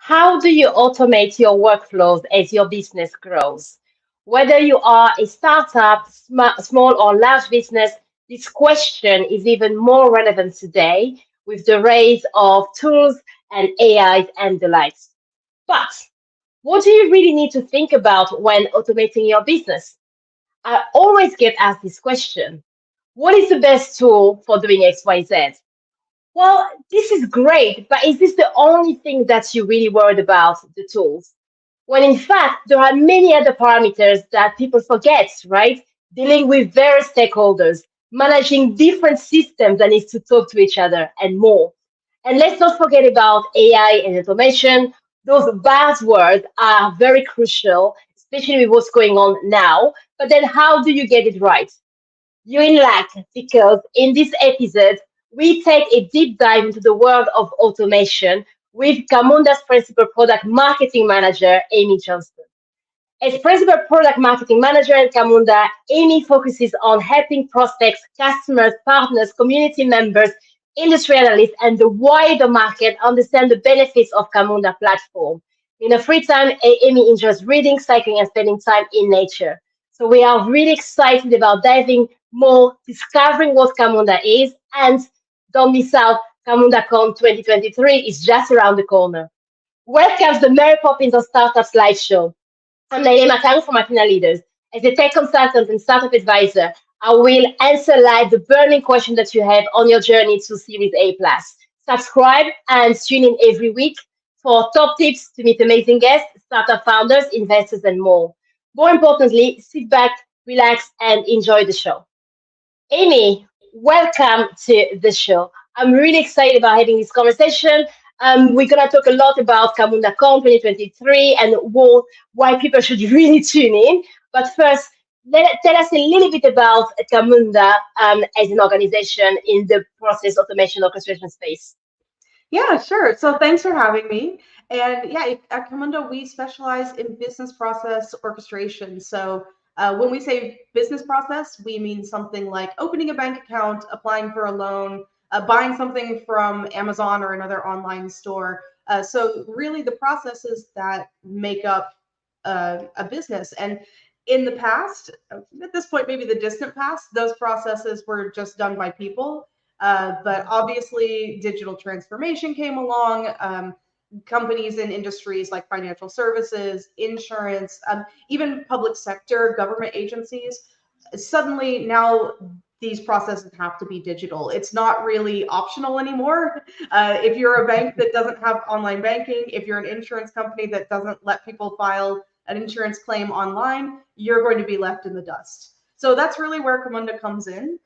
How do you automate your workflows as your business grows? Whether you are a startup, small or large business, this question is even more relevant today with the rise of tools and AI and the likes. But what do you really need to think about when automating your business? I always get asked this question. What is the best tool for doing XYZ? Well, this is great, but is this the only thing that you really worried about, the tools? When in fact, there are many other parameters that people forget, right? Dealing with various stakeholders, managing different systems that need to talk to each other, and more. And let's not forget about AI and automation. Those buzzwords are very crucial, especially with what's going on now. But then how do you get it right? You're in luck because in this episode, we take a deep dive into the world of automation with Camunda's Principal Product Marketing Manager, Amy Johnston. As Principal Product Marketing Manager at Camunda, Amy focuses on helping prospects, customers, partners, community members, industry analysts, and the wider market understand the benefits of Camunda platform. In her free time, Amy enjoys reading, cycling, and spending time in nature. So we are really excited about diving more, discovering what Camunda is, and don't miss out, CamundaCon 2023 is just around the corner. Welcome to the Mary Poppins of Startups live show. I'm Naily Makangu from Athena Leaders. As a tech consultant and startup advisor, I will answer live the burning question that you have on your journey to Series A+. Subscribe and tune in every week for top tips to meet amazing guests, startup founders, investors, and more. More importantly, sit back, relax, and enjoy the show. Amy, welcome to the show. I'm really excited about having this conversation. We're going to talk a lot about CamundaCon 2023 and why people should really tune in. But first, tell us a little bit about Camunda as an organization in the process automation orchestration space. Yeah, sure. So thanks for having me. And yeah, at Camunda, we specialize in business process orchestration. So when we say business process, we mean something like opening a bank account, applying for a loan, buying something from Amazon or another online store. So really the processes that make up a business. And in the past, at this point, maybe the distant past, those processes were just done by people. But obviously, digital transformation came along. Companies in industries like financial services, insurance, even public sector, government agencies, suddenly now these processes have to be digital. It's not really optional anymore. If you're a bank that doesn't have online banking, if you're an insurance company that doesn't let people file an insurance claim online, you're going to be left in the dust. So that's really where Camunda comes in.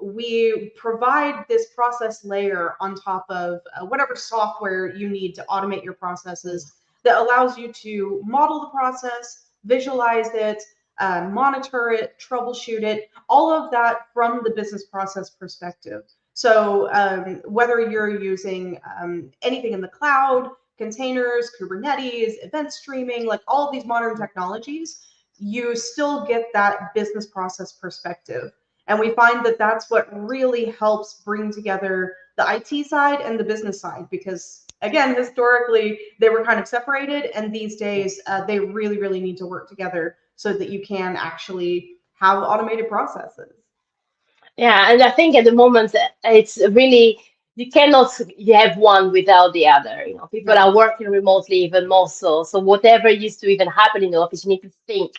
We provide this process layer on top of whatever software you need to automate your processes that allows you to model the process, visualize it, monitor it, troubleshoot it, all of that from the business process perspective. So whether you're using anything in the cloud, containers, Kubernetes, event streaming, like all of these modern technologies, you still get that business process perspective. And we find that that's what really helps bring together the IT side and the business side, because again, historically, they were kind of separated, and these days they really, really need to work together so that you can actually have automated processes. Yeah, and I think at the moment it's really you cannot you have one without the other. You know, people Yeah. are working remotely even more so. So whatever used to even happen in the office, you need to think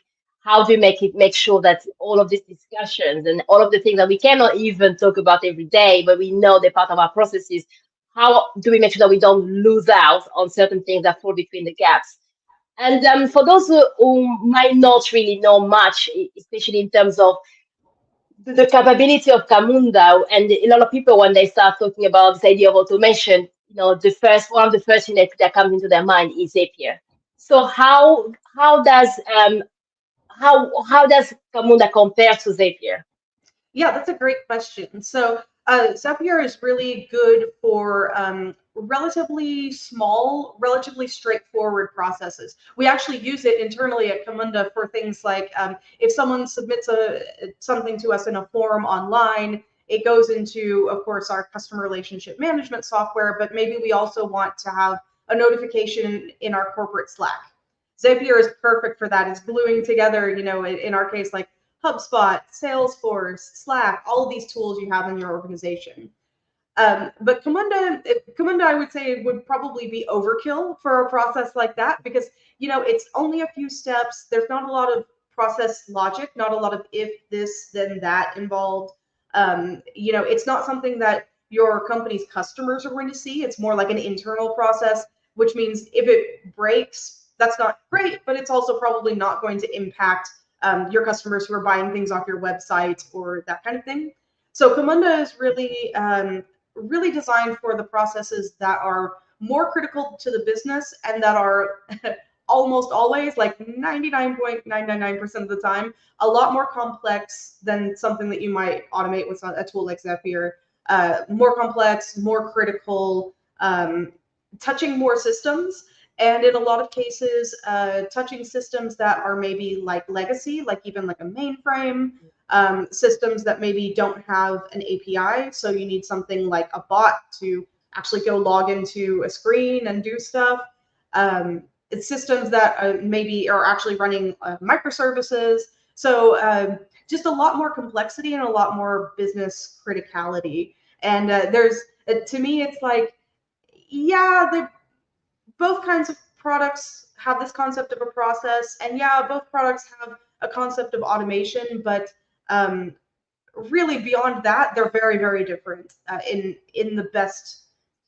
how do you make sure that all of these discussions and all of the things that we cannot even talk about every day, but we know they're part of our processes. How do we make sure that we don't lose out on certain things that fall between the gaps? And for those who might not really know much, especially in terms of the capability of Camunda, and a lot of people when they start talking about this idea of automation, you know, the first one of the first thing that comes into their mind is Zapier. So how does Camunda compare to Zapier? Yeah, that's a great question. So Zapier is really good for relatively small, relatively straightforward processes. We actually use it internally at Camunda for things like if someone submits something to us in a form online, it goes into, of course, our customer relationship management software, but maybe we also want to have a notification in our corporate Slack. Zapier is perfect for that. It's gluing together, in our case, like HubSpot, Salesforce, Slack, all of these tools you have in your organization. But Camunda, I would say, would probably be overkill for a process like that, because it's only a few steps. There's not a lot of process logic, not a lot of if this then that involved. It's not something that your company's customers are going to see. It's more like an internal process, which means if it breaks, that's not great, but it's also probably not going to impact your customers who are buying things off your website or that kind of thing. So Camunda is really designed for the processes that are more critical to the business and that are almost always, like 99.999% of the time, a lot more complex than something that you might automate with a tool like Zapier. More complex, more critical, touching more systems. And in a lot of cases, touching systems that are maybe like legacy, like even like a mainframe, systems that maybe don't have an API. So you need something like a bot to actually go log into a screen and do stuff. It's systems that maybe are actually running microservices. So just a lot more complexity and a lot more business criticality. And to me, it's like, yeah, both kinds of products have this concept of a process, and yeah, both products have a concept of automation, but really beyond that, they're very, very different in the best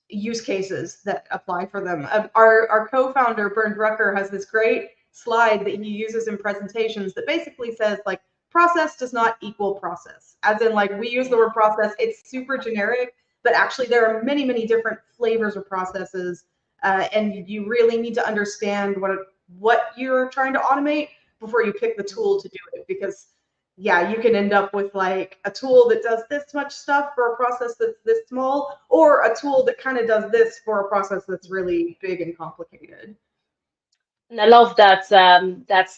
use cases that apply for them. Our co-founder, Bernd Rucker, has this great slide that he uses in presentations that basically says, like, process does not equal process. As in, like, we use the word process, it's super generic, but actually there are many, many different flavors of processes. And you really need to understand what you're trying to automate before you pick the tool to do it. Because, yeah, you can end up with like a tool that does this much stuff for a process that's this small, or a tool that kind of does this for a process that's really big and complicated. And I love that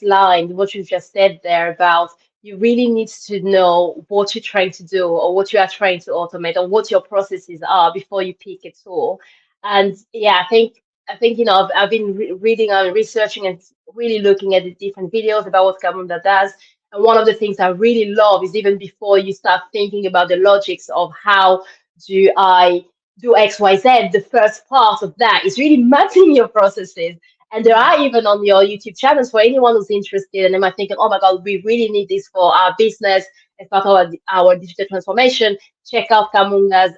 line, what you just said there about you really need to know what you're trying to do or what you are trying to automate or what your processes are before you pick a tool. And yeah, I think I've been reading and researching and really looking at the different videos about what Camunda does. And one of the things I really love is even before you start thinking about the logics of how do I do X, Y, Z, the first part of that is really mapping your processes. And there are even on your YouTube channels for anyone who's interested and they might think, oh my God, we really need this for our business as part of our digital transformation. Check out Camunda's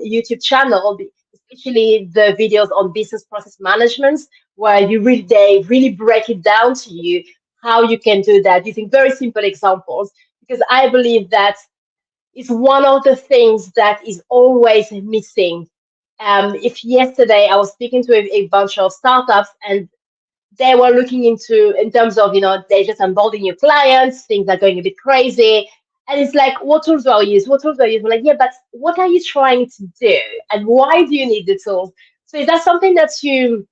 YouTube channel, especially the videos on business process management, where they really break it down to you how you can do that using very simple examples. Because I believe that is one of the things that is always missing. If yesterday I was speaking to a bunch of startups and they were looking into in terms of they're just onboarding new clients, things are going a bit crazy, and it's like, what tools do I use, what tools do I use? We're like, yeah, but what are you trying to do and why do you need the tools? So is that something that you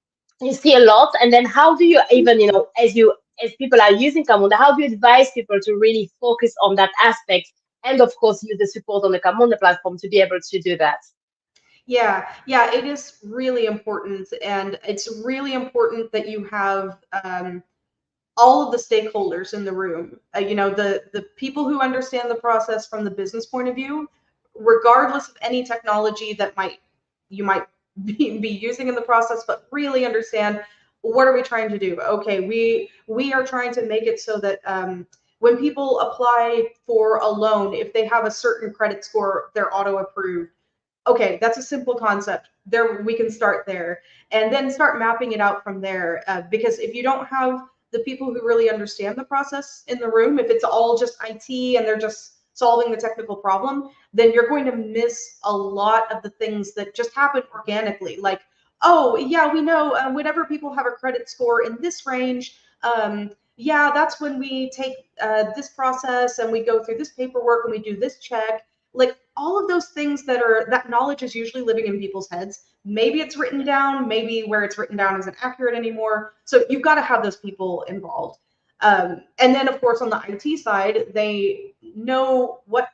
see a lot? And then how do you even as people are using Camunda, how do you advise people to really focus on that aspect and of course use the support on the Camunda platform to be able to do that? Yeah, it is really important, and it's really important that you have all of the stakeholders in the room. The people who understand the process from the business point of view, regardless of any technology that you might be using in the process, but really understand, what are we trying to do? Okay, we are trying to make it so that when people apply for a loan, if they have a certain credit score, they're auto approved. Okay, that's a simple concept. There, we can start there and then start mapping it out from there. Because if you don't have the people who really understand the process in the room, if it's all just IT and they're just solving the technical problem, then you're going to miss a lot of the things that just happen organically. Like, oh yeah, we know whenever people have a credit score in this range, yeah, that's when we take this process and we go through this paperwork and we do this check. Like, all of those things that knowledge is usually living in people's heads. Maybe it's written down, maybe where it's written down isn't accurate anymore. So you've got to have those people involved. And then of course on the IT side, they know what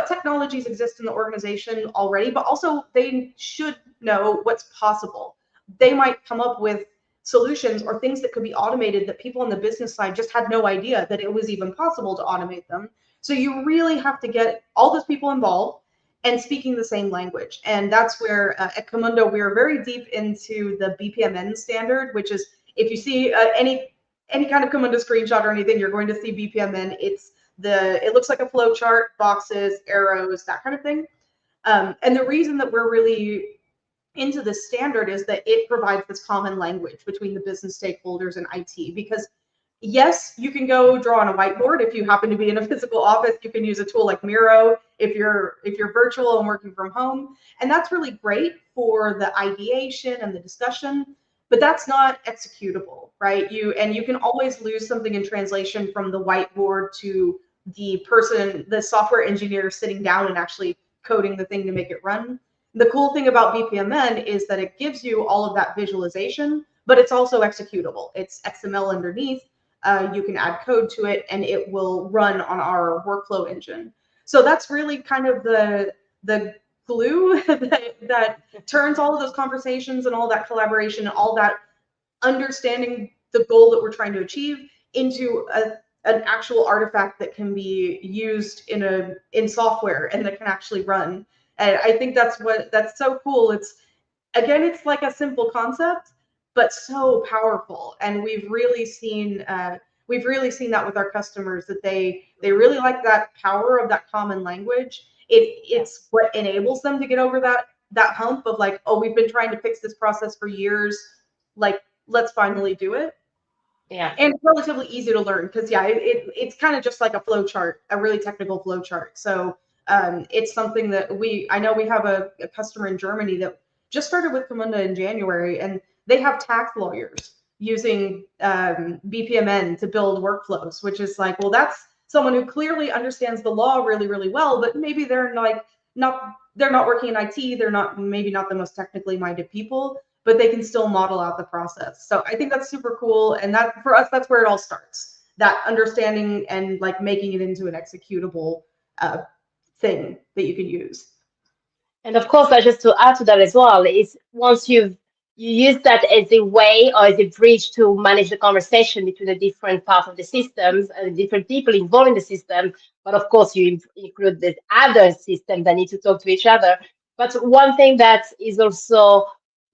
technologies exist in the organization already, but also they should know what's possible. they might come up with solutions or things that could be automated that people on the business side just had no idea that it was even possible to automate them. So you really have to get all those people involved and speaking the same language. And that's where at Camunda, we are very deep into the BPMN standard, which is, if you see any kind of Camunda screenshot or anything, you're going to see BPMN. It looks like a flow chart, boxes, arrows, that kind of thing. And the reason that we're really into this standard is that it provides this common language between the business stakeholders and IT. Because yes, you can go draw on a whiteboard. If you happen to be in a physical office, you can use a tool like Miro if you're virtual and working from home. And that's really great for the ideation and the discussion, but that's not executable, right? You can always lose something in translation from the whiteboard to the software engineer sitting down and actually coding the thing to make it run. The cool thing about BPMN is that it gives you all of that visualization, but it's also executable. It's XML underneath. You can add code to it and it will run on our workflow engine. So that's really kind of the glue that turns all of those conversations and all that collaboration and all that understanding the goal that we're trying to achieve into an actual artifact that can be used in software and that can actually run. And I think that's so cool. It's like a simple concept, but so powerful. And we've really seen that with our customers, that they really like that power of that common language. It's what enables them to get over that hump of like, oh, we've been trying to fix this process for years. Like, let's finally do it. Yeah. And it's relatively easy to learn because it's kind of just like a flow chart, a really technical flow chart. So it's something that I know we have a customer in Germany that just started with Camunda in January, and they have tax lawyers using BPMN to build workflows, which is like, well, that's someone who clearly understands the law really, really well, but maybe they're not working in IT. They're maybe not the most technically minded people, but they can still model out the process. So I think that's super cool. And that, for us, that's where it all starts, that understanding and like making it into an executable thing that you can use. And of course, just to add to that as well, is once you use that as a way or as a bridge to manage the conversation between the different parts of the systems and different people involved in the system. But of course, you include the other systems that need to talk to each other. But one thing that is also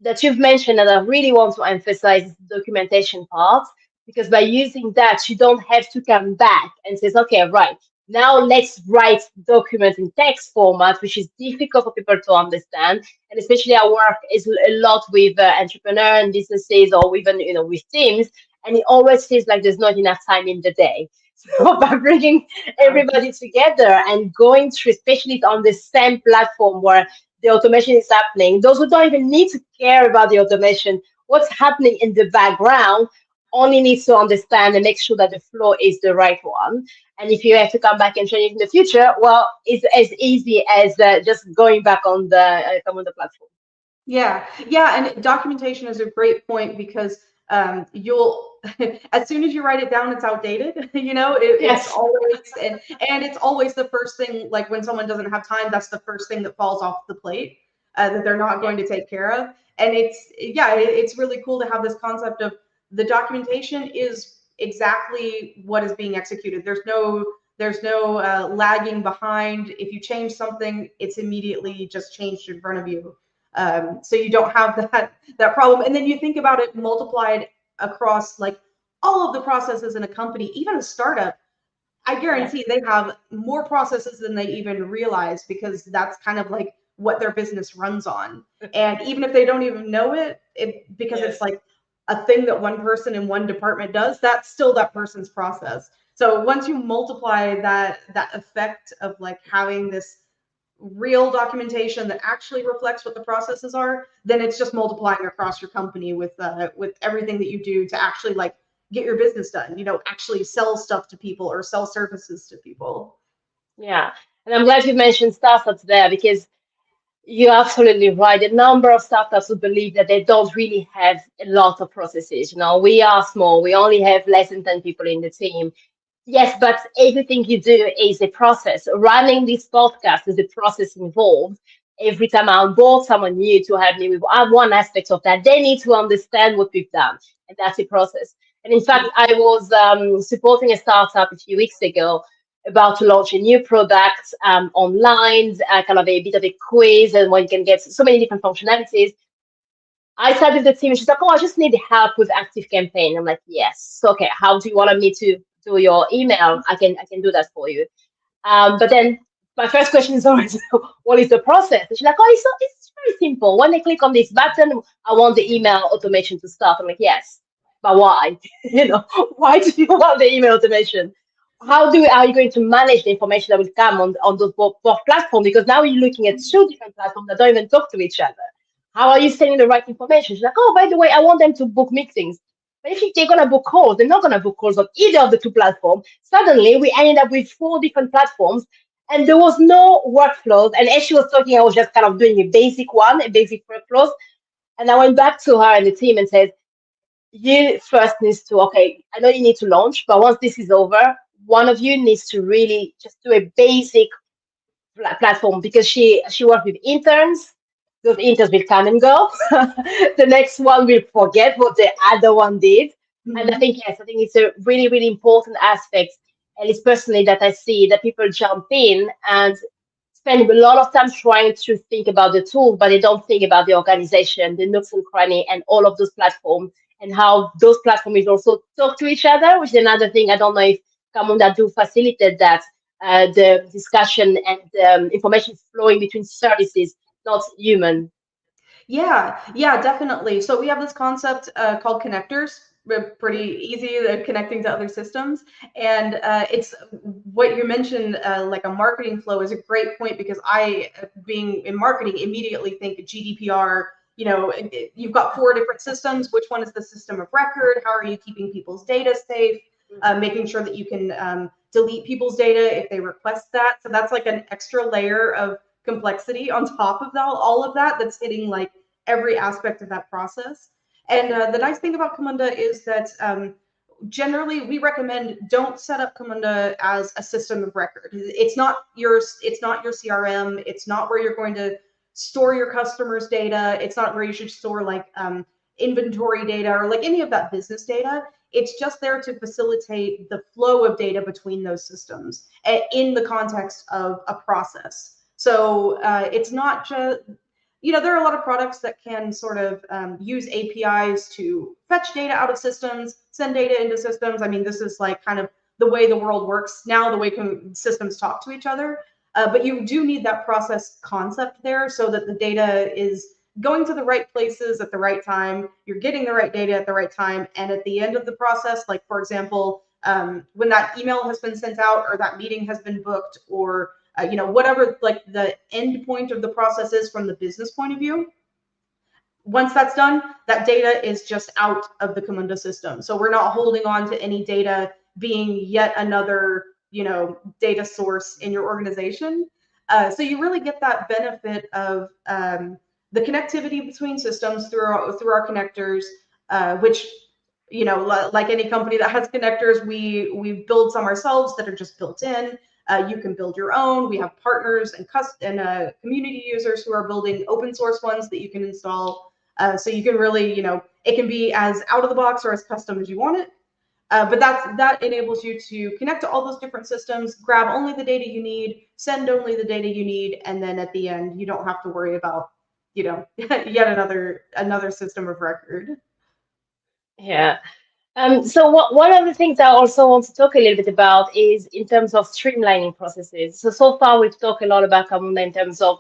that you've mentioned and I really want to emphasize is the documentation part, because by using that, you don't have to come back and say, okay, right, now let's write documents in text format, which is difficult for people to understand. And especially our work is a lot with entrepreneurs and businesses, or even with teams, and it always feels like there's not enough time in the day. So by bringing everybody together and going through, especially on the same platform where the automation is happening, those who don't even need to care about the automation, what's happening in the background, only needs to understand and make sure that the flow is the right one. And if you have to come back and change it in the future, well, it's as easy as just going back on the Camunda platform. Yeah, and documentation is a great point because you'll as soon as you write it down, it's outdated. It's always and it's always the first thing. Like when someone doesn't have time, that's the first thing that falls off the plate that they're not going to take care of. And it's really cool to have this concept of the documentation is exactly what is being executed. There's no lagging behind. If you change something, it's immediately just changed in front of you. So you don't have that problem. And then you think about it multiplied across like all of the processes in a company, even a startup. I guarantee they have more processes than they even realize, because that's kind of like what their business runs on. And even if they don't even know it, because it's like a thing that one person in one department does, that's still that person's process. So once you multiply that effect of like having this real documentation that actually reflects what the processes are, then it's just multiplying across your company with everything that you do to actually like get your business done, actually sell stuff to people or sell services to people. Yeah. And I'm glad you mentioned startups there, because you're absolutely right. A number of startups who believe that they don't really have a lot of processes. We are small. We only have less than 10 people in the team. Yes, but everything you do is a process. Running this podcast is a process involved. every time I onboard someone new to help me with one aspect of that, they need to understand what we've done. And that's the process. And in fact, I was supporting a startup a few weeks ago about to launch a new product online, kind of a bit of a quiz, and where you can get so many different functionalities. I sat with the team and she's like, oh, I just need help with Active Campaign. I'm like, yes. So, okay, how do you want me to do your email? I can do that for you. But then my first question is always, what is the process? And she's like, oh, it's very simple. When I click on this button, I want the email automation to start. I'm like, yes, but why? Why do you want the email automation? Are you going to manage the information that will come on those both platforms? Because now you're looking at two different platforms that don't even talk to each other. How are you sending the right information? She's like, oh, by the way, I want them to book meetings. But if they're going to book calls, they're not going to book calls on either of the two platforms. Suddenly, we ended up with four different platforms, and there was no workflows. And as she was talking, I was just kind of doing a basic workflows. And I went back to her and the team and said, you first needs to, okay, I know you need to launch, but once this is over, one of you needs to really just do a basic platform, because she worked with interns. Those interns will come and go. The next one will forget what the other one did. And I think, yes, I think it's a really, really important aspect, at least personally, that I see that people jump in and spend a lot of time trying to think about the tool, but they don't think about the organization, the nooks and cranny, and all of those platforms, and how those platforms also talk to each other, which is another thing. I don't know if Camunda do facilitate that, the discussion and information flowing between services, not human. Yeah, definitely. So we have this concept called connectors. We're pretty easy at connecting to other systems. And it's what you mentioned, like a marketing flow is a great point, because I, being in marketing, immediately think GDPR. You've got four different systems. Which one is the system of record? How are you keeping people's data safe? Making sure that you can delete people's data if they request that. So that's like an extra layer of complexity on top of all of that, that's hitting like every aspect of that process. And the nice thing about Camunda is that generally we recommend don't set up Camunda as a system of record. It's not your CRM. It's not where you're going to store your customers' data. It's not where you should store like inventory data or like any of that business data. It's just there to facilitate the flow of data between those systems in the context of a process. So it's not just, there are a lot of products that can sort of use APIs to fetch data out of systems, send data into systems. I mean, this is like kind of the way the world works now, the way systems talk to each other. But you do need that process concept there so that the data is going to the right places at the right time. You're getting the right data at the right time. And at the end of the process, like, for example, when that email has been sent out or that meeting has been booked, or whatever like the end point of the process is from the business point of view. Once that's done, that data is just out of the Camunda system. So we're not holding on to any data being yet another, data source in your organization. So you really get that benefit of the connectivity between systems through our connectors, which, like any company that has connectors, we build some ourselves that are just built in. You can build your own. We have partners and community users who are building open source ones that you can install. So you can really, it can be as out of the box or as custom as you want it. But that enables you to connect to all those different systems, grab only the data you need, send only the data you need, and then at the end, you don't have to worry about, yet another system of record. Yeah. So one of the things I also want to talk a little bit about is in terms of streamlining processes. So far we've talked a lot about Camunda in terms of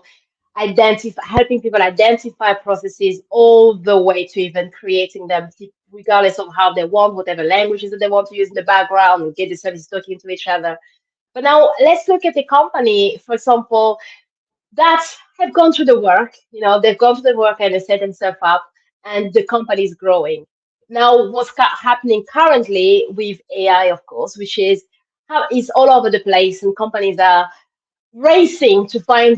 helping people identify processes all the way to even creating them, regardless of how they want, whatever languages that they want to use in the background, and get the services talking to each other. But now let's look at a company, for example, that have gone through the work. They've gone through the work and they set themselves up, and the company is growing. Now, what's happening currently with AI, of course, which is how it's all over the place, and companies are racing to find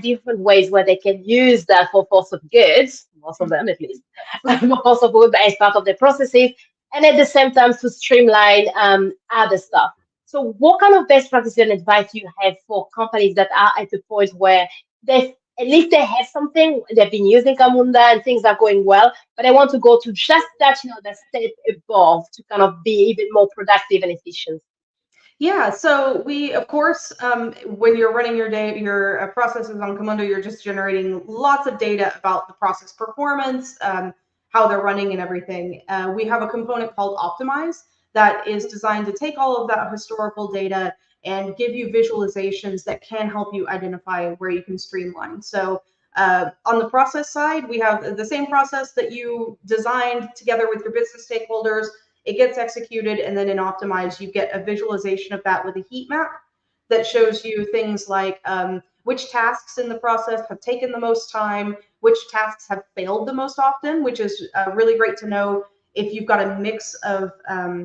different ways where they can use that for force of good, most of them at least, most of good as part of their processes, and at the same time to streamline other stuff. So what kind of best practices and advice do you have for companies that are at the point where they've at least they have something, they've been using Camunda and things are going well, but I want to go to just that, that step above to kind of be even more productive and efficient. Yeah, so we, of course, when you're running your day, your processes on Camunda, you're just generating lots of data about the process performance, how they're running and everything. We have a component called Optimize that is designed to take all of that historical data and give you visualizations that can help you identify where you can streamline. So on the process side, we have the same process that you designed together with your business stakeholders. It gets executed, and then in Optimize, you get a visualization of that with a heat map that shows you things like which tasks in the process have taken the most time, which tasks have failed the most often, which is really great to know if you've got a mix of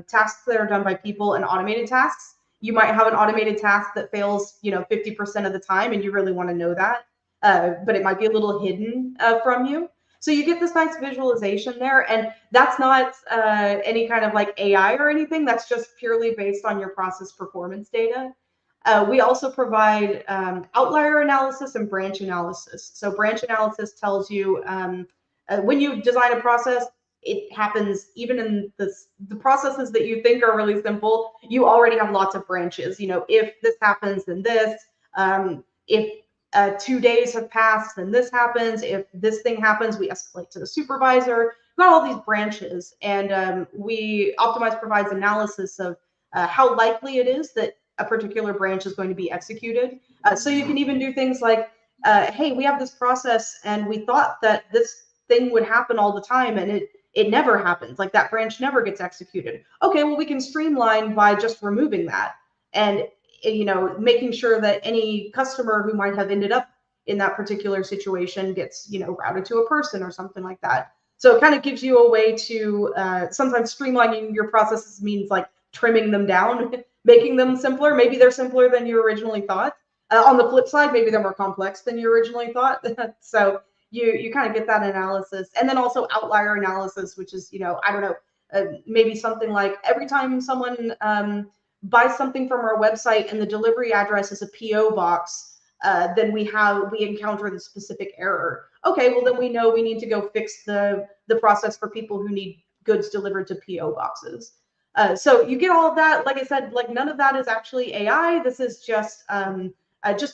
tasks that are done by people and automated tasks. You might have an automated task that fails, 50% of the time, and you really want to know that, but it might be a little hidden from you. So you get this nice visualization there, and that's not any kind of like AI or anything. That's just purely based on your process performance data. We also provide outlier analysis and branch analysis. So branch analysis tells you when you design a process, it happens even in the processes that you think are really simple, you already have lots of branches. If this happens, then this. If 2 days have passed, then this happens. If this thing happens, we escalate to the supervisor. We've got all these branches, and Optimize provides analysis of how likely it is that a particular branch is going to be executed. So you can even do things like, hey, we have this process, and we thought that this thing would happen all the time, and it never happens. Like that branch never gets executed. Okay, well, we can streamline by just removing that. And making sure that any customer who might have ended up in that particular situation gets, routed to a person or something like that. So it kind of gives you a way to sometimes streamlining your processes means like trimming them down, making them simpler. Maybe they're simpler than you originally thought. On the flip side, maybe they're more complex than you originally thought. So you kind of get that analysis. And then also outlier analysis, which is, I don't know, maybe something like every time someone buy something from our website and the delivery address is a PO box, then we encounter the specific error. Okay, well then we know we need to go fix the process for people who need goods delivered to PO boxes. So you get all of that. Like I said, like none of that is actually AI. This is just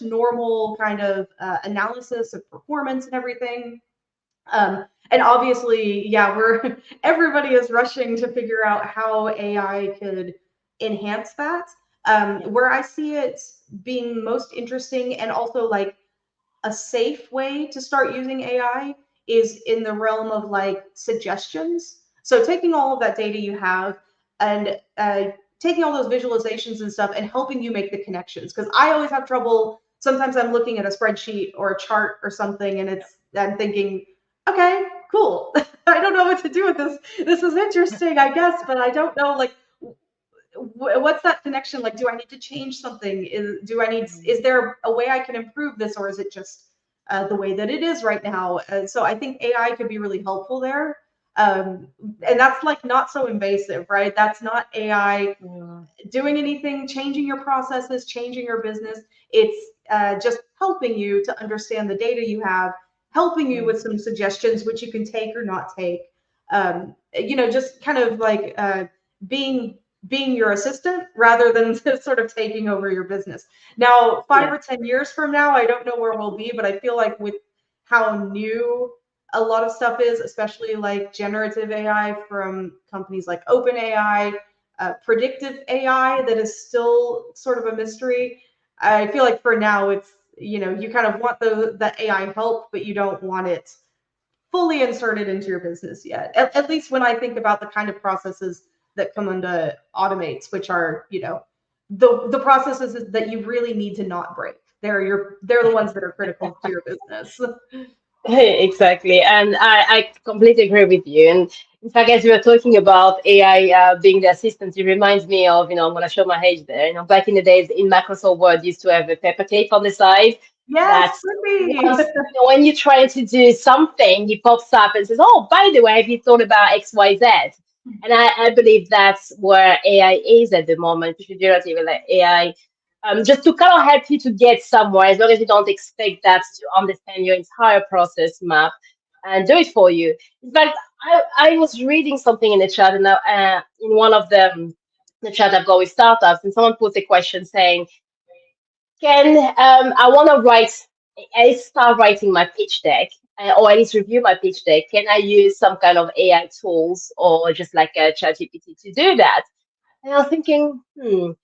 normal kind of analysis of performance and everything. And obviously, yeah, everybody is rushing to figure out how AI could enhance that. Where I see it being most interesting and also like a safe way to start using AI is in the realm of like suggestions. So taking all of that data you have and taking all those visualizations and stuff and helping you make the connections. Because I always have trouble. Sometimes I'm looking at a spreadsheet or a chart or something, and I'm thinking, okay, cool. I don't know what to do with this. This is interesting, I guess, but I don't know like what's that connection like. Do I need to change something? Is there a way I can improve this, or is it just the way that it is right now? So I think AI could be really helpful there, and that's like not so invasive, right? That's not AI doing anything, changing your processes, changing your business. It's just helping you to understand the data you have, helping you with some suggestions which you can take or not take. Just kind of like being your assistant rather than sort of taking over your business. Now, 5 or 10 years from now, I don't know where we'll be, but I feel like with how new a lot of stuff is, especially like generative AI from companies like OpenAI, predictive AI that is still sort of a mystery. I feel like for now it's, you kind of want the AI help, but you don't want it fully inserted into your business yet. At least when I think about the kind of processes that Camunda automates, which are, the processes that you really need to not break. They're the ones that are critical to your business. Exactly. And I completely agree with you. And in fact, as we were talking about AI being the assistant, it reminds me of, I'm going to show my age there. Back in the days in Microsoft Word, used to have a paperclip on the side. Yes, Once, when you're trying to do something, it pops up and says, oh, by the way, have you thought about X, Y, Z? And I believe that's where AI is at the moment, generative AI just to kind of help you to get somewhere, as long as you don't expect that to understand your entire process map and do it for you. In fact, I was reading something in the chat, and in one of the chat I've got with startups, and someone put a question saying, can I want to write, I start writing my pitch deck, or at least review my pitch deck. Can I use some kind of AI tools or just like a ChatGPT to do that? And I was thinking, you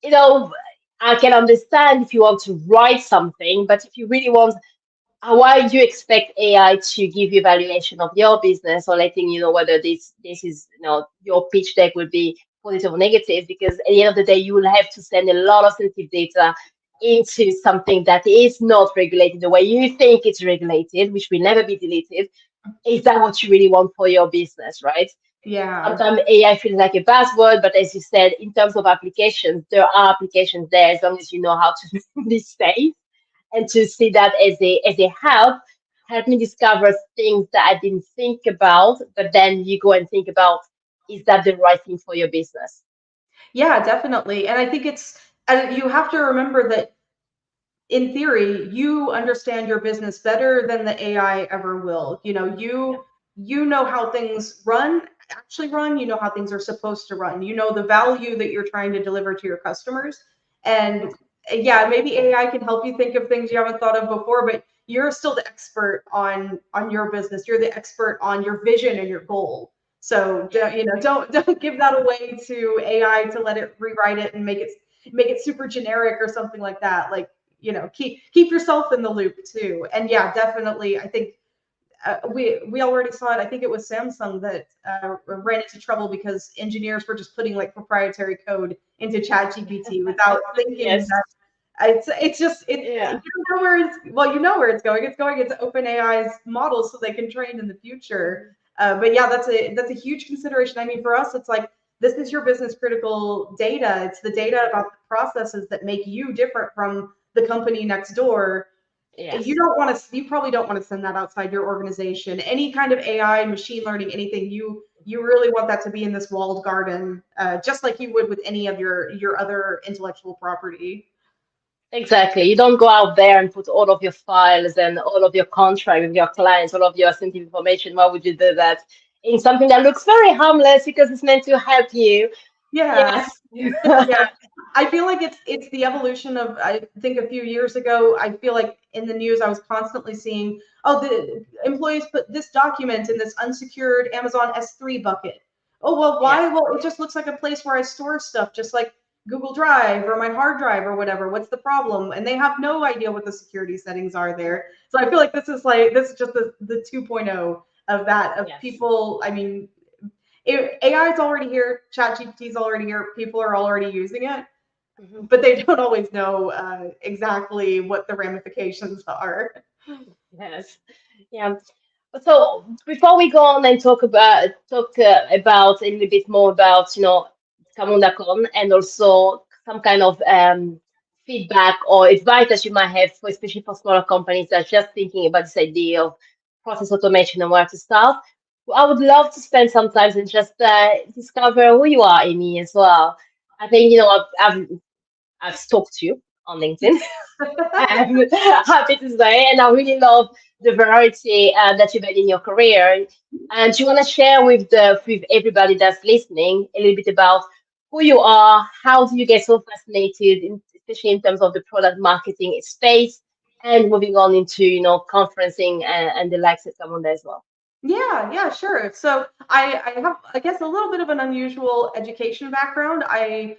know, I can understand if you want to write something, but if you really want, why do you expect AI to give you evaluation of your business or letting you know whether this is, your pitch deck will be positive or negative? Because at the end of the day, you will have to send a lot of sensitive data into something that is not regulated the way you think it's regulated, which will never be deleted. Is that what you really want for your business, right? Yeah. Sometimes AI feels like a buzzword, but as you said, in terms of applications, there are applications there as long as you know how to be safe and to see that as a help me discover things that I didn't think about, but then you go and think about, is that the right thing for your business? Yeah, definitely. And I think and you have to remember that in theory, you understand your business better than the AI ever will. You know how things actually run, you know how things are supposed to run. You know the value that you're trying to deliver to your customers. And yeah, maybe AI can help you think of things you haven't thought of before, but you're still the expert on your business. You're the expert on your vision and your goal. So don't give that away to AI to let it rewrite it and make it super generic or something like that. Like, keep yourself in the loop too. And yeah, definitely, I think we already saw it. I think it was Samsung that ran into trouble because engineers were just putting like proprietary code into ChatGPT without thinking Yes. that it's just you Yeah. don't know where you know where it's going. It's going into OpenAI's models so they can train in the future. But yeah, that's a huge consideration. I mean, for us, it's like this is your business critical data. It's the data about the processes that make you different from the company next door. Yes. You probably don't want to send that outside your organization. Any kind of AI, machine learning, anything, you really want that to be in this walled garden, just like you would with any of your other intellectual property. Exactly. You don't go out there and put all of your files and all of your contract with your clients, all of your sensitive information. Why would you do that in something that looks very harmless because it's meant to help you? Yeah. Yes. Yeah, I feel like it's the evolution of, I think a few years ago, I feel like in the news I was constantly seeing, oh, the employees put this document in this unsecured Amazon S3 bucket. Oh, well, Yeah. why? Well, it just looks like a place where I store stuff, just like Google Drive or my hard drive or whatever. What's the problem? And they have no idea what the security settings are there. So I feel like this is just the 2.0 of that, of Yes. people. I mean, AI is already here, ChatGPT is already here, people are already using it, Mhm. but they don't always know exactly what the ramifications are. Yes. Yeah. So before we go on and talk about a little bit more about CamundaCon and also some kind of feedback or advice that you might have for especially for smaller companies that are just thinking about this idea of process automation and where to start. I would love to spend some time and just discover who you are, Amy, as well. I think I've stalked you on LinkedIn. I'm happy to say, and I really love the variety that you've had in your career. And do you want to share with everybody that's listening a little bit about who you are? How do you get so fascinated, especially in terms of the product marketing space, and moving on into conferencing and the likes that come on there as well. Yeah, sure. So I have, I guess, a little bit of an unusual education background. I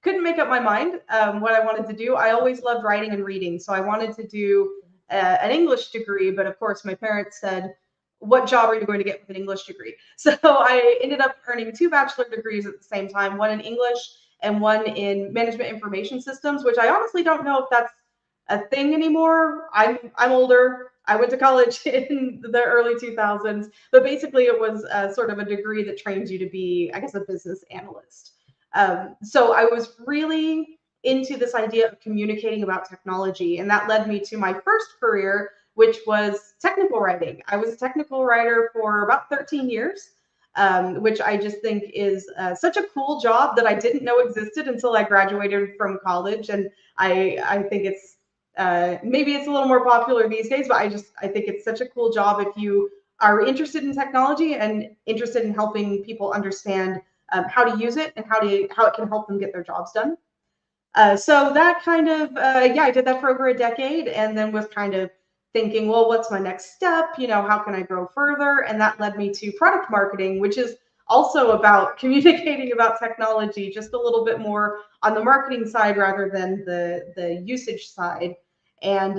couldn't make up my mind what I wanted to do. I always loved writing and reading, so I wanted to do an English degree. But of course, my parents said, "What job are you going to get with an English degree?" So I ended up earning two bachelor degrees at the same time, one in English and one in management information systems, which I honestly don't know if that's a thing anymore. I'm older. I went to college in the early 2000s, but basically it was sort of a degree that trains you to be, I guess, a business analyst. So I was really into this idea of communicating about technology, and that led me to my first career, which was technical writing. I was a technical writer for about 13 years. which I just think is such a cool job that I didn't know existed until I graduated from college. And I think it's maybe it's a little more popular these days, but I think it's such a cool job if you are interested in technology and interested in helping people understand how to use it and how it can help them get their jobs done. So that kind of, yeah, I did that for over a decade, and then was kind of thinking, well, what's my next step? How can I grow further? And that led me to product marketing, which is also about communicating about technology, just a little bit more on the marketing side rather than the usage side. And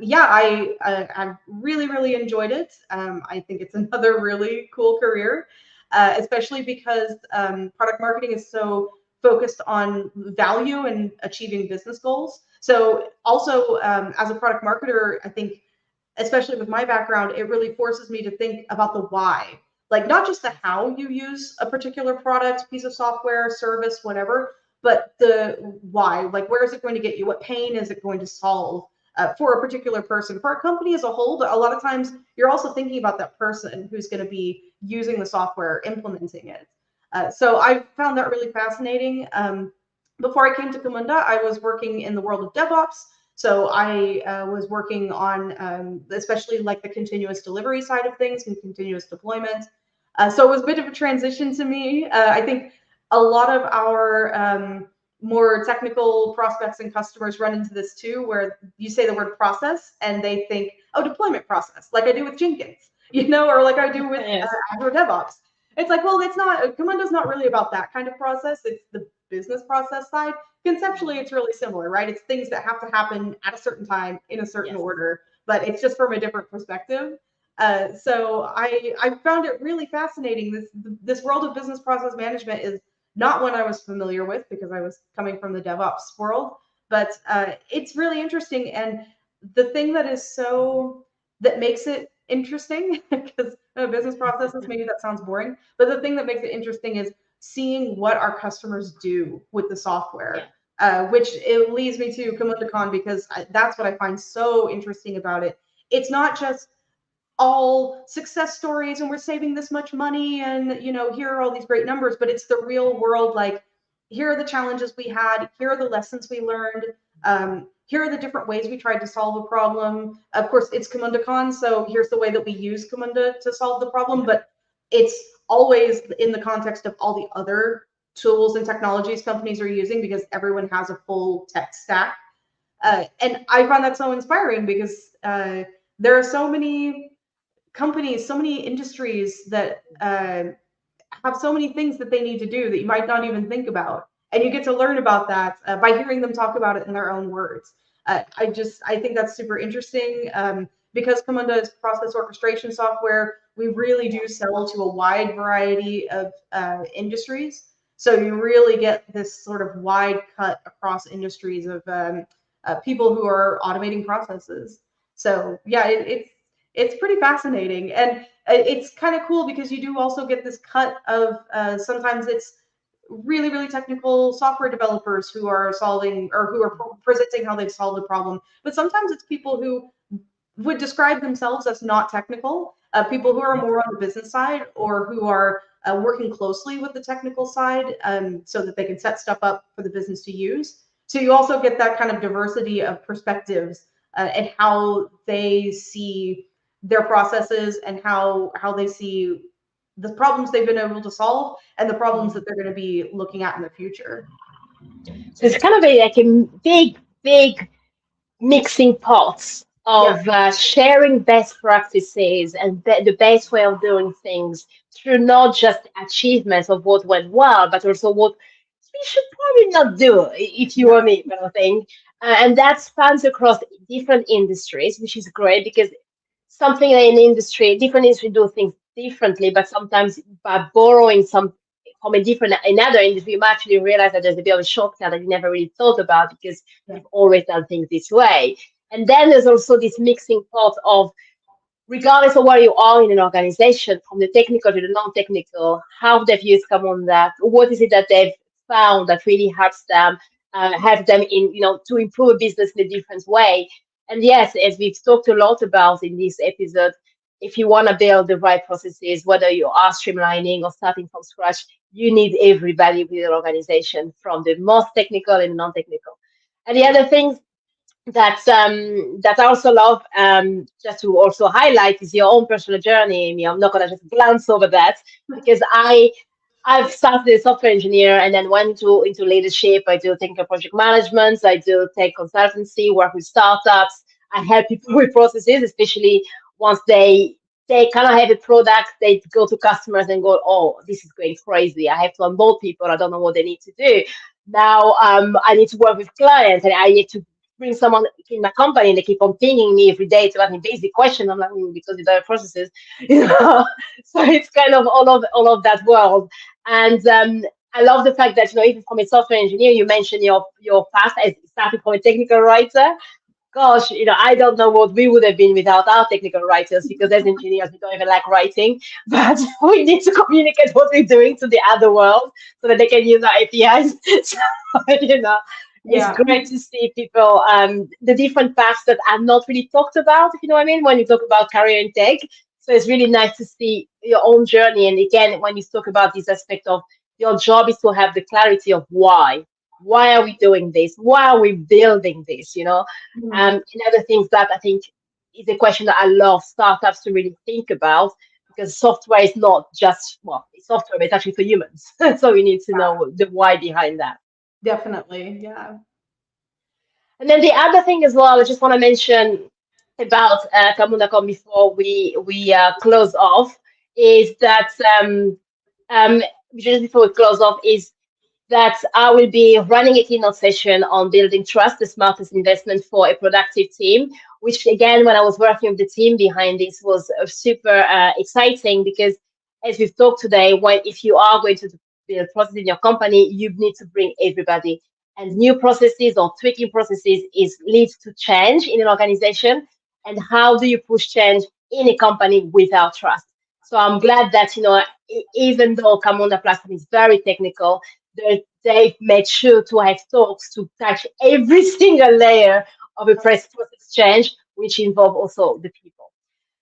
yeah, I really, really enjoyed it. I think it's another really cool career, especially because product marketing is so focused on value and achieving business goals. So also as a product marketer, I think, especially with my background, it really forces me to think about the why, like not just the how you use a particular product, piece of software, service, whatever, but the why, like where is it going to get you? What pain is it going to solve for a particular person, for a company as a whole? But a lot of times you're also thinking about that person who's going to be using the software, implementing it. So I found that really fascinating. Before I came to Camunda, I was working in the world of DevOps. So I was working on especially like the continuous delivery side of things and continuous deployment. So it was a bit of a transition to me. I think a lot of our more technical prospects and customers run into this too, where you say the word process and they think, oh, deployment process, like I do with Jenkins, or like I do with Azure DevOps. It's like, well, it's not, Camunda's not really about that kind of process. It's the business process side. Conceptually, it's really similar, right? It's things that have to happen at a certain time in a certain order, but it's just from a different perspective. So I found it really fascinating. This world of business process management is not one I was familiar with because I was coming from the DevOps world, but it's really interesting. And the thing that makes it interesting, because business processes, maybe that sounds boring, but the thing that makes it interesting is seeing what our customers do with the software, which it leads me to CamundaCon, because that's what I find so interesting about it. It's not just all success stories and we're saving this much money and here are all these great numbers, but it's the real world. Like, here are the challenges we had, here are the lessons we learned, here are the different ways we tried to solve a problem. Of course, it's CamundaCon, so here's the way that we use Camunda to solve the problem, but it's always in the context of all the other tools and technologies companies are using, because everyone has a full tech stack. And I find that so inspiring, because there are so many companies, so many industries that have so many things that they need to do that you might not even think about. And you get to learn about that by hearing them talk about it in their own words. I think that's super interesting. Because Camunda is process orchestration software, we really do sell to a wide variety of industries. So you really get this sort of wide cut across industries of people who are automating processes. So yeah, it's pretty fascinating. And it's kind of cool because you do also get this cut of sometimes it's really, really technical software developers who are solving or who are presenting how they've solved a problem. But sometimes it's people who would describe themselves as not technical, people who are more on the business side or who are working closely with the technical side so that they can set stuff up for the business to use. So you also get that kind of diversity of perspectives and how they see their processes and how they see the problems they've been able to solve and the problems that they're going to be looking at in the future. So it's kind of like a big mixing pots of sharing best practices and the best way of doing things through not just achievements of what went well, but also what we should probably not do, if you want me, kind of thing. And that spans across different industries, which is great because something in different industry do things differently, but sometimes by borrowing some from another industry, you might actually realize that there's a bit of a shortcut that you never really thought about because you've always done things this way. And then there's also this mixing pot of, regardless of where you are in an organization, from the technical to the non-technical, how they've used Camunda, what is it that they've found that really helps them, to improve a business in a different way. And yes, as we've talked a lot about in this episode, if you want to build the right processes, whether you are streamlining or starting from scratch, you need everybody within your organization, from the most technical and non-technical. And the other thing that I also love, just to also highlight, is your own personal journey, Amy. I'm not gonna just glance over that, because I've started as a software engineer and then went into leadership. I do technical project management. I do tech consultancy, work with startups. I help people with processes, especially once they kind of have a product, they go to customers and go, oh, this is going crazy. I have to onboard people. I don't know what they need to do. Now I need to work with clients and I need to bring someone in my company, and they keep on pinging me every day to ask me basic questions. I'm like, because it's their processes, you know. So it's kind of all of that world. And I love the fact that, even from a software engineer, you mentioned your past as starting from a technical writer. Gosh, I don't know what we would have been without our technical writers, because as engineers, we don't even like writing, but we need to communicate what we're doing to the other world so that they can use our APIs. So, you know, it's Yeah. great to see people, the different paths that are not really talked about, if you know what I mean, when you talk about career in tech. So it's really nice to see your own journey. And again, when you talk about this aspect of your job is to have the clarity of why. Why are we doing this? Why are we building this? Mhm. And other things that I think is a question that I love startups to really think about, because software is not just, well, it's software, but it's actually for humans. So we need to know the why behind that. Definitely. Yeah. And then the other thing as well, I just want to mention about CamundaCon before we close off, is that um, just before we close off, is that I will be running a keynote session on building trust, the smartest investment for a productive team. Which again, when I was working with the team behind this, was super exciting, because as we've talked today, when if you are going to build process in your company, you need to bring everybody. And new processes or tweaking processes is leads to change in an organization. And how do you push change in a company without trust? So I'm glad that even though Camunda platform is very technical, they've made sure to have talks to touch every single layer of a process change, which involve also the people.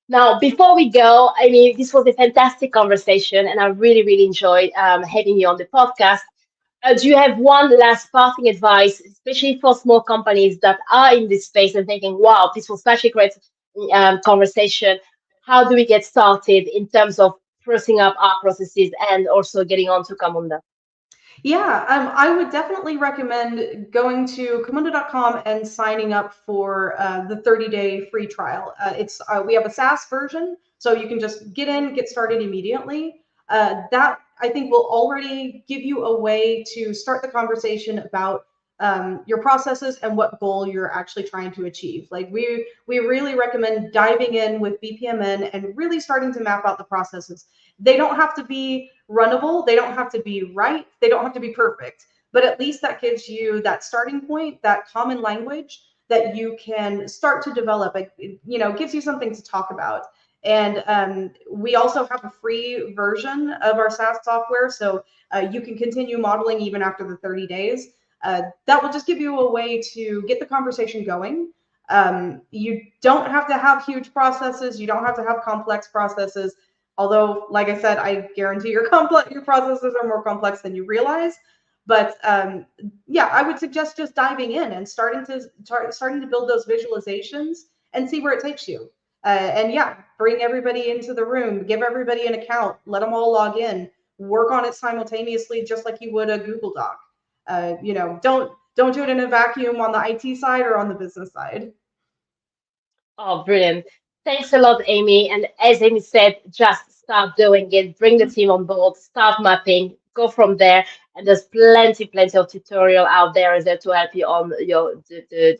Now, before we go, I mean, this was a fantastic conversation, and I really, really enjoyed having you on the podcast. Do you have one last parting advice, especially for small companies that are in this space and thinking, wow, this was such a great conversation? How do we get started in terms of pressing up our processes and also getting on to Camunda? Yeah, I would definitely recommend going to Camunda.com and signing up for the 30-day free trial. We have a SaaS version, so you can just get in, get started immediately. That I think will already give you a way to start the conversation about your processes and what goal you're actually trying to achieve. Like we really recommend diving in with BPMN and really starting to map out the processes. They don't have to be runnable, they don't have to be right, they don't have to be perfect, but at least that gives you that starting point, that common language that you can start to develop. It gives you something to talk about. And we also have a free version of our SaaS software, so you can continue modeling even after the 30 days. That will just give you a way to get the conversation going. You don't have to have huge processes, you don't have to have complex processes. Although, like I said, I guarantee your processes are more complex than you realize. But yeah, I would suggest just diving in and starting to build those visualizations and see where it takes you. And yeah, bring everybody into the room, give everybody an account, let them all log in, work on it simultaneously, just like you would a Google Doc. Don't do it in a vacuum on the IT side or on the business side. Oh, brilliant. Thanks a lot, Amy. And as Amy said, just start doing it, bring the team on board, start mapping, go from there. And there's plenty of tutorial out there is there to help you on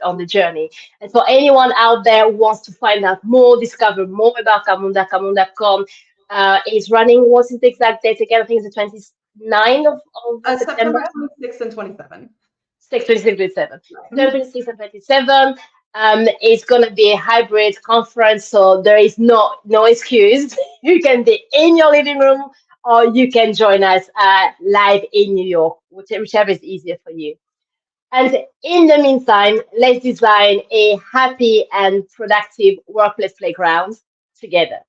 on the journey. And for anyone out there who wants to find out more, discover more about Camunda, CamundaCon is running. What's the exact date again? I think it's the 29th of September. September 26th and 27th. 26, 27. Mhm. 26 and 27. It's going to be a hybrid conference, so there is no excuse. You can be in your living room or you can join us live in New York, whichever is easier for you. And in the meantime, let's design a happy and productive workplace playground together.